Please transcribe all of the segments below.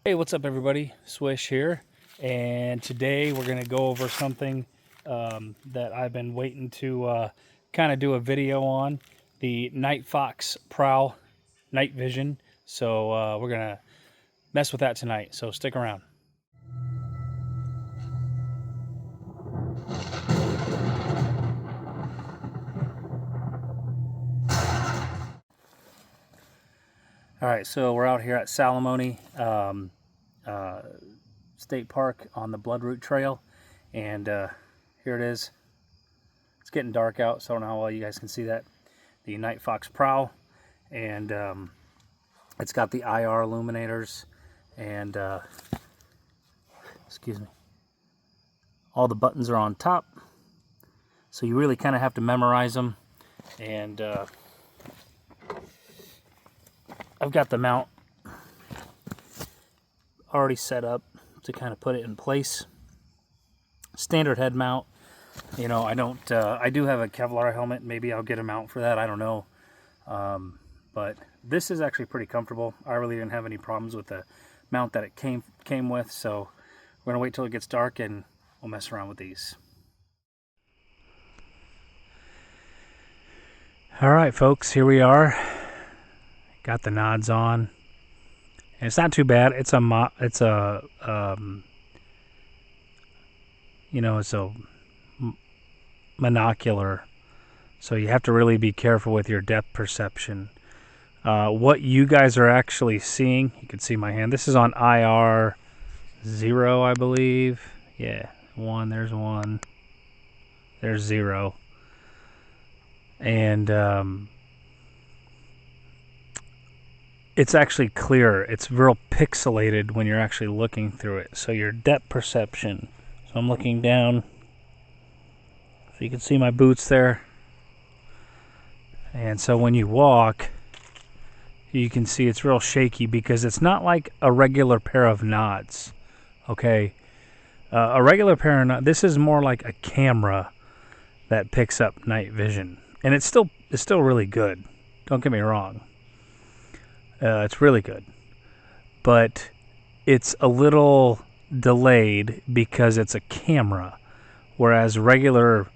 Hey, what's up everybody? Swish here, and today we're going to go over something that I've been waiting to kind of do a video on, the Night Fox Prowl Night Vision. So we're going to mess with that tonight, so stick around. Alright, so we're out here at Salamone State Park on the Bloodroot Trail, and here it is. It's getting dark out, so I don't know how well you guys can see that. The Night Fox Prowl, and it's got the IR illuminators, and excuse me, all the buttons are on top, so you really kind of have to memorize them. And I've got the mount already set up to kind of put it in place. Standard head mount. You know, I don't. I do have a Kevlar helmet. Maybe I'll get a mount for that. I don't know. But this is actually pretty comfortable. I really didn't have any problems with the mount that it came with. So we're gonna wait till it gets dark and we'll mess around with these. All right, folks. Here we are. Got the nods on. And it's not too bad. It's a you know, it's a monocular, so you have to really be careful with your depth perception. What you guys are actually seeing, you can see my hand. This is on IR 0, I believe. Yeah, there's 1. There's 0. And it's actually clearer. It's real pixelated when you're actually looking through it. So your depth perception. So I'm looking down. So you can see my boots there. And so when you walk, you can see it's real shaky because it's not like a regular pair of nods. Okay? A regular pair of nods, this is more like a camera that picks up night vision. And it's still really good. Don't get me wrong. It's really good. But it's a little delayed because it's a camera. Whereas regular,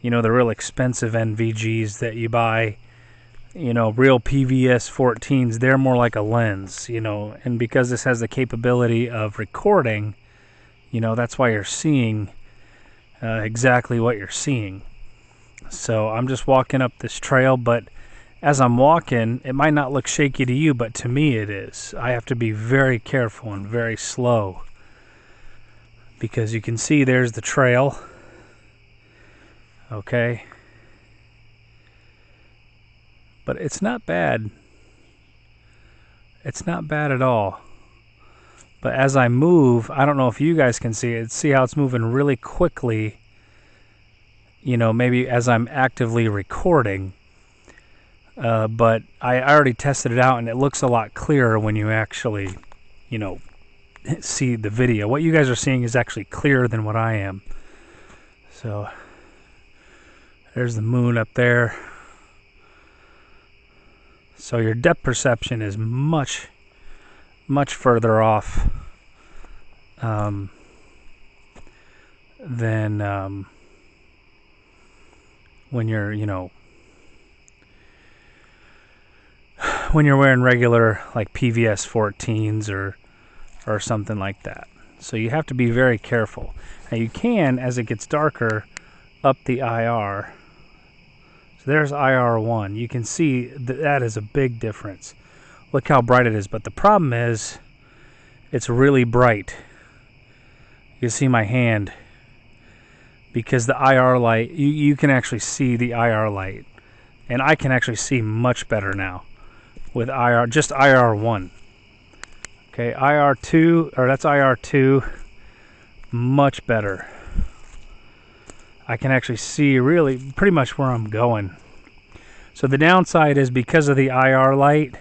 you know, the real expensive NVGs that you buy, you know, real PVS 14s, they're more like a lens, you know. And because this has the capability of recording, you know, that's why you're seeing exactly what you're seeing. So I'm just walking up this trail, but as I'm walking, it might not look shaky to you, but to me it is. I have to be very careful and very slow because you can see there's the trail. Okay. But it's not bad. It's not bad at all. But as I move, I don't know if you guys can see it. See how it's moving really quickly. You know, maybe as I'm actively recording. But I already tested it out, and it looks a lot clearer when you actually, you know, see the video. What you guys are seeing is actually clearer than what I am. So there's the moon up there. So your depth perception is much further off than when you're, you know, when you're wearing regular like PVS 14s or something like that. So you have to be very careful. Now you can, as it gets darker, up the IR. So there's IR1. You can see that is a big difference. Look how bright it is. But the problem is, it's really bright. You can see my hand. Because the IR light, you can actually see the IR light. And I can actually see much better now with IR, just IR1. Okay, IR2, or that's IR2, much better. I can actually see really pretty much where I'm going. So the downside is because of the IR light,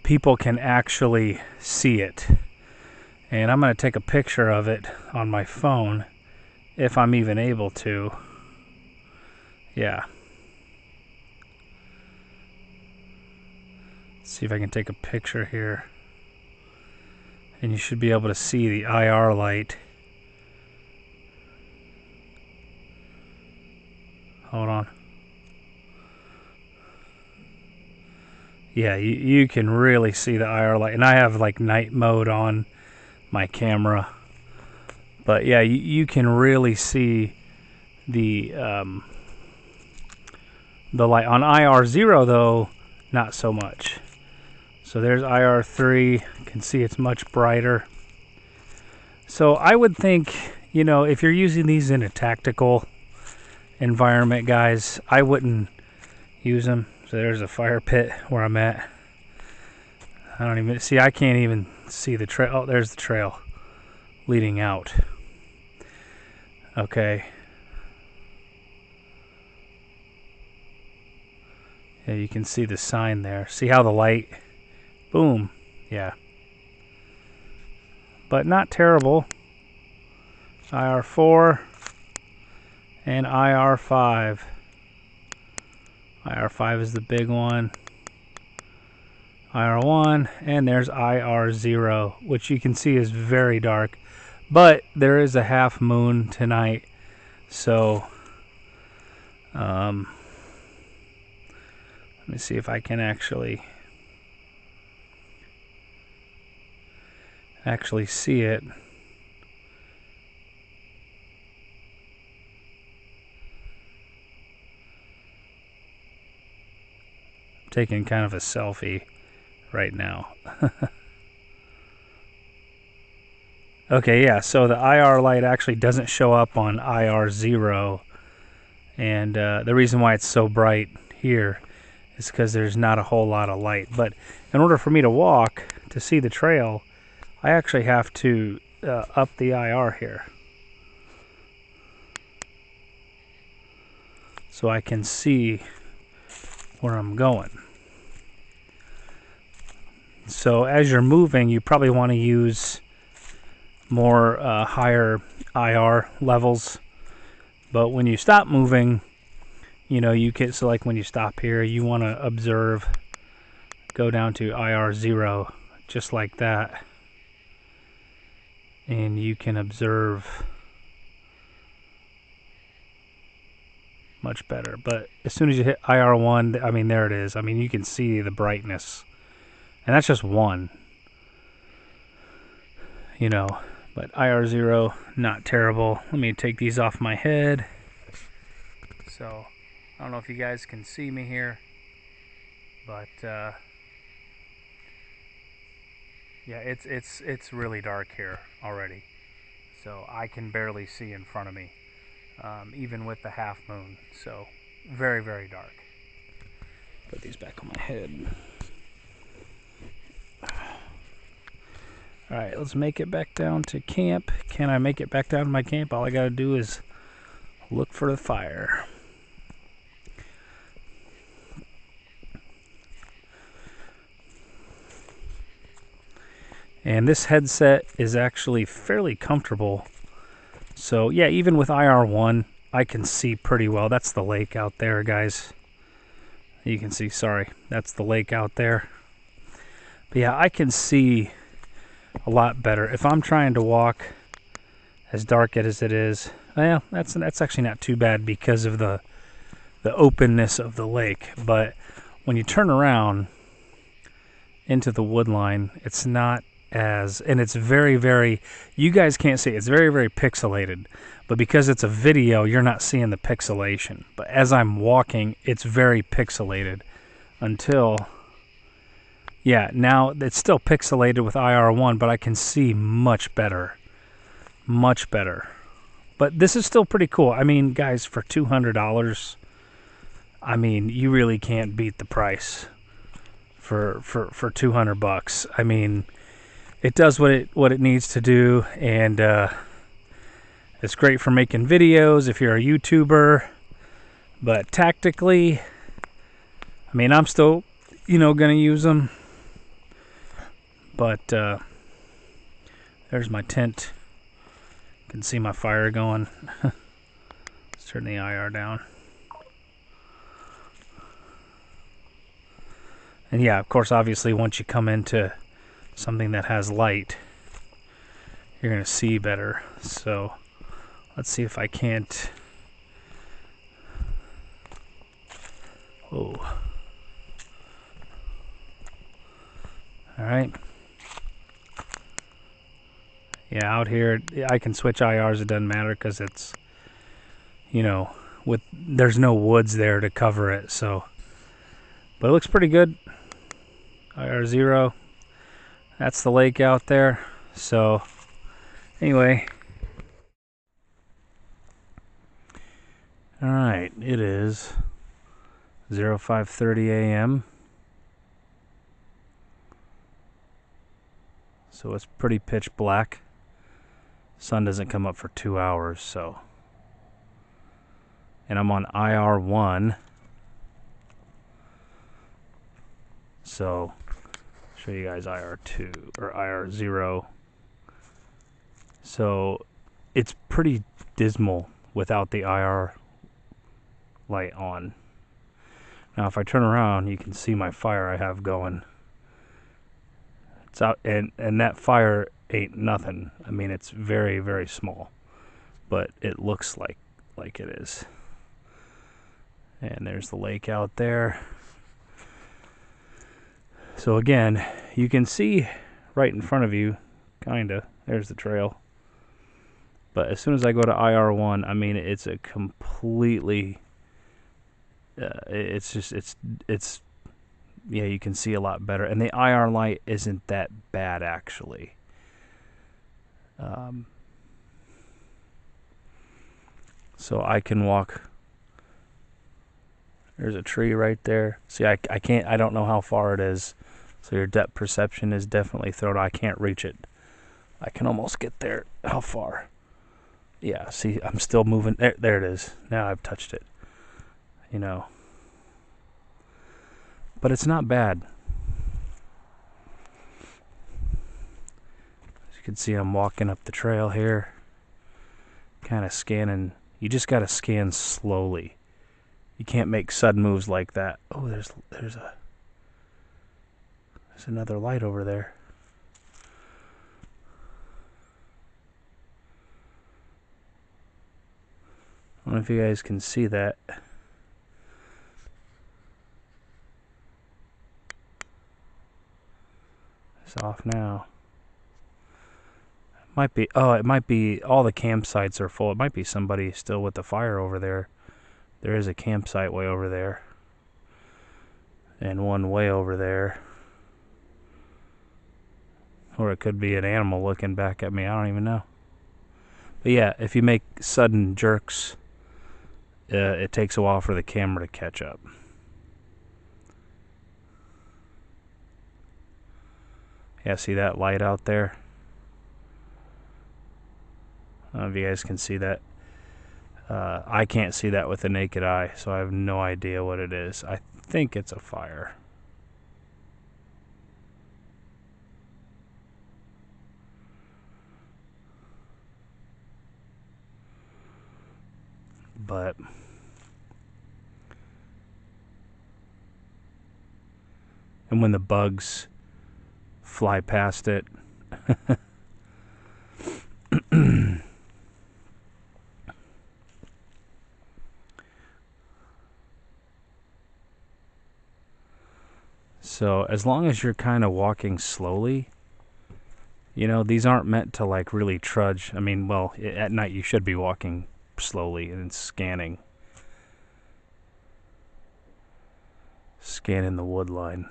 people can actually see it. And I'm going to take a picture of it on my phone if I'm even able to. Yeah. Let's see if I can take a picture here. and you should be able to see the IR light. Hold on. Yeah, you can really see the IR light, and I have like night mode on my camera. But yeah, you can really see the light. On IR0 though, not so much. So there's IR3. You can see it's much brighter. So I would think, you know, if you're using these in a tactical environment, guys, I wouldn't use them. So there's a fire pit where I'm at. I don't even see, I can't even see the trail. Oh, there's the trail leading out. Okay. Yeah, you can see the sign there. See how the light, boom, yeah. But not terrible. IR4 and IR5. IR5 is the big one. IR1, and there's IR0, which you can see is very dark. But there is a half moon tonight, so let me see if I can actually see it. I'm taking kind of a selfie right now. Okay, yeah, so the IR light actually doesn't show up on IR0, and the reason why it's so bright here is because there's not a whole lot of light. But in order for me to walk to see the trail, I actually have to up the IR here, so I can see where I'm going. So as you're moving, you probably want to use more higher IR levels. But when you stop moving, you know, you can, so like when you stop here, you want to observe, go down to IR0, just like that. And you can observe much better. But as soon as you hit IR1, I mean, there it is. I mean, you can see the brightness. And that's just one. You know, but IR0, not terrible. Let me take these off my head. So, I don't know if you guys can see me here, but yeah, it's really dark here already. So I can barely see in front of me, even with the half moon. So very, very dark. Put these back on my head. Alright, let's make it back down to camp. Can I make it back down to my camp? All I gotta do is look for the fire. And this headset is actually fairly comfortable. So yeah, even with IR1, I can see pretty well. That's the lake out there, guys. You can see, sorry, that's the lake out there. But yeah, I can see a lot better. If I'm trying to walk as dark as it is, well, that's actually not too bad because of the openness of the lake. But when you turn around into the wood line, it's not as, and it's very, very, you guys can't see, it's very, very pixelated. But because it's a video, you're not seeing the pixelation. But as I'm walking, it's very pixelated until, yeah, now it's still pixelated with IR1, but I can see much better. Much better. But this is still pretty cool. I mean, guys, for $200, I mean, you really can't beat the price for $200. I mean, it does what it needs to do, and it's great for making videos if you're a YouTuber. But tactically, I mean, I'm still, you know, gonna use them. But there's my tent. You can see my fire going. Let's turn the IR down. And yeah, of course, obviously, once you come into something that has light, you're going to see better. So let's see if I can't. Oh. All right. Yeah, out here I can switch IRs. It doesn't matter because it's, there's no woods there to cover it. So, but it looks pretty good. IR 0. That's the lake out there. So anyway, all right, it is 05:30 a.m. So it's pretty pitch black. Sun doesn't come up for 2 hours, so. And I'm on IR1. So show you guys IR2 or IR0. So it's pretty dismal without the IR light on. Now if I turn around, you can see my fire I have going. It's out, and that fire ain't nothing. I mean, it's very, very small, but it looks like it is. And there's the lake out there. So again, you can see right in front of you, kinda. There's the trail. But as soon as I go to IR1, I mean, it's a completely, yeah, you can see a lot better. And the IR light isn't that bad, actually. So I can walk. There's a tree right there. See, I can't, I don't know how far it is. So your depth perception is definitely thrown. I can't reach it. I can almost get there. How far? Yeah, see, I'm still moving. There it is. Now I've touched it. But it's not bad. As you can see, I'm walking up the trail here. Kind of scanning. You just got to scan slowly. You can't make sudden moves like that. Oh, there's another light over there. I don't know if you guys can see that. It's off now. Might be, it might be all the campsites are full. It might be somebody still with the fire over there. There is a campsite way over there. And one way over there. Or it could be an animal looking back at me. I don't even know. But yeah, if you make sudden jerks, it takes a while for the camera to catch up. Yeah, see that light out there? I don't know if you guys can see that. I can't see that with the naked eye, so I have no idea what it is. I think it's a fire. But and when the bugs fly past it, so as long as you're kind of walking slowly, these aren't meant to like really trudge. I mean, well, at night you should be walking slowly and scanning the wood line.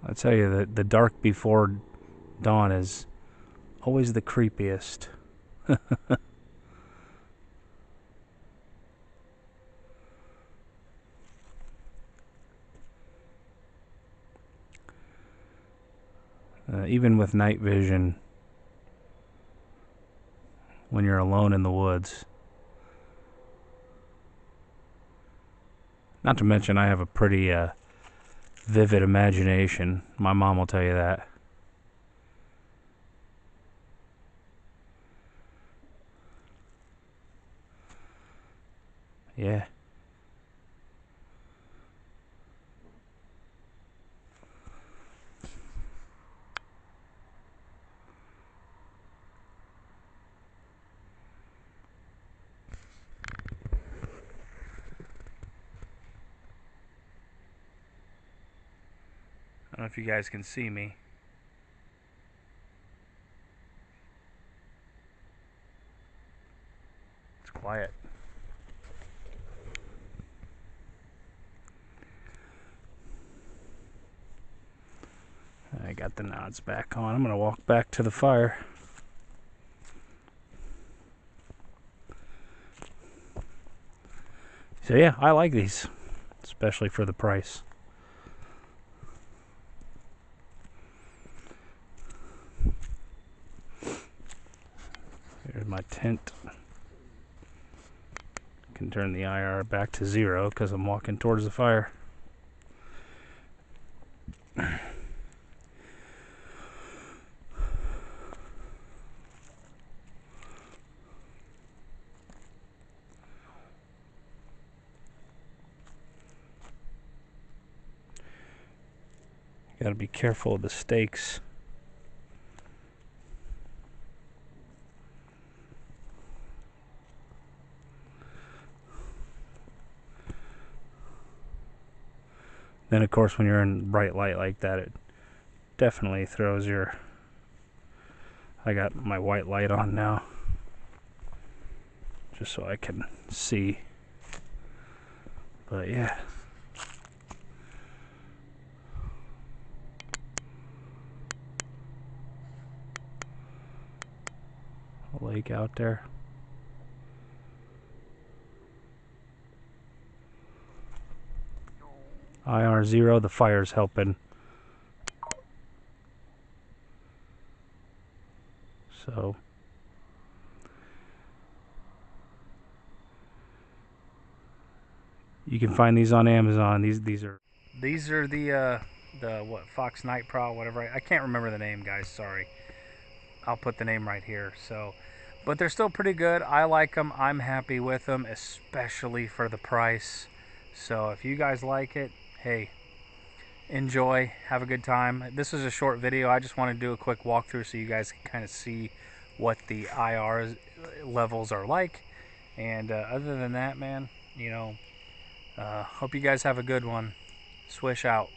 I tell you that the dark before dawn is always the creepiest. Even with night vision, when you're alone in the woods. Not to mention I have a pretty vivid imagination. My mom will tell you that. Yeah. don't know if you guys can see me. It's quiet. I got the nods back on. I'm going to walk back to the fire. So yeah, I like these, especially for the price. Here's my tent. I can turn the IR back to 0 because I'm walking towards the fire. Got to be careful of the stakes. Then of course when you're in bright light like that, it definitely throws your... I got my white light on now just so I can see. But yeah. A lake out there. IR 0, the fire's helping. So you can find these on Amazon. These are the what, Fox Night Prowl, whatever. I can't remember the name, guys. Sorry. I'll put the name right here. So, but they're still pretty good. I like them. I'm happy with them, especially for the price. So if you guys like it, hey, enjoy, have a good time. This is a short video. I just want to do a quick walkthrough so you guys can kind of see what the IR levels are like. And other than that, man, you know, hope you guys have a good one. Swish out.